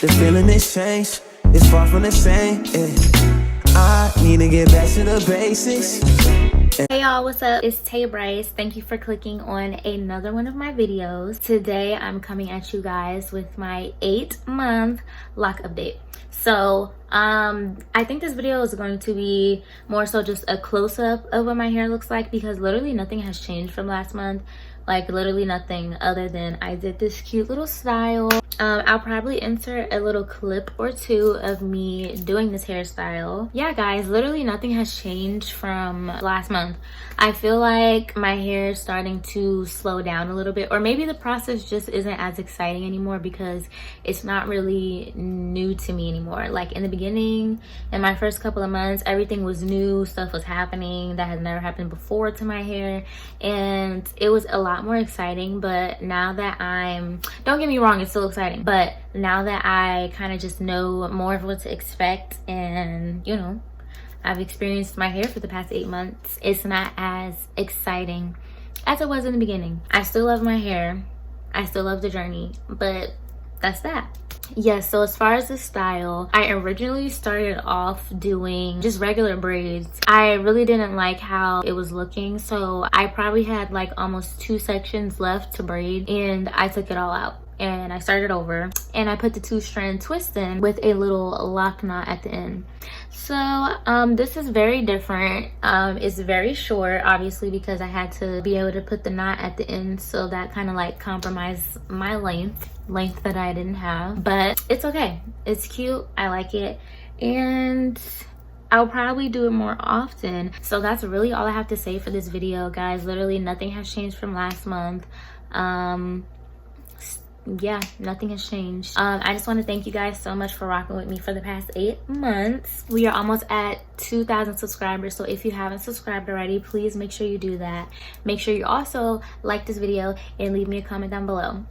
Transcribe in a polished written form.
The feeling is changed, it's far from the same, yeah. I need to get back to the basics. Hey y'all, what's up? It's Tay Bryce. Thank you for clicking on another one of my videos. Today I'm coming at you guys with my 8-month lock update. So I think this video is going to be more so just a close-up of what my hair looks like, because literally nothing has changed from last month. Like literally nothing, other than I did this cute little style. I'll probably insert a little clip or two of me doing this hairstyle. Yeah guys, literally nothing has changed from last month. I feel like my hair is starting to slow down a little bit, or maybe the process just isn't as exciting anymore because it's not really new to me anymore. Like in the beginning, in my first couple of months, everything was new, stuff was happening that had never happened before to my hair, and it was a lot more exciting. But now that don't get me wrong, it's still exciting, but now that I kind of just know more of what to expect, and you know, I've experienced my hair for the past 8 months, it's not as exciting as it was in the beginning. I still love my hair, I still love the journey, but that's that. Yes, so as far as the style, I originally started off doing just regular braids. I really didn't like how it was looking, so I probably had like almost 2 sections left to braid, and I took it all out and I started over, and I put the 2-strand twist in with a little lock knot at the end. So this is very different. It's very short, obviously, because I had to be able to put the knot at the end, so that kind of like compromised my length that I didn't have, but it's okay. It's cute, I like it, and I'll probably do it more often. So that's really all I have to say for this video, guys. Literally nothing has changed from last month. Yeah, nothing has changed. I just want to thank you guys so much for rocking with me for the past 8 months. We are almost at 2,000 subscribers, so if you haven't subscribed already, please make sure you do that. Make sure you also like this video and leave me a comment down below.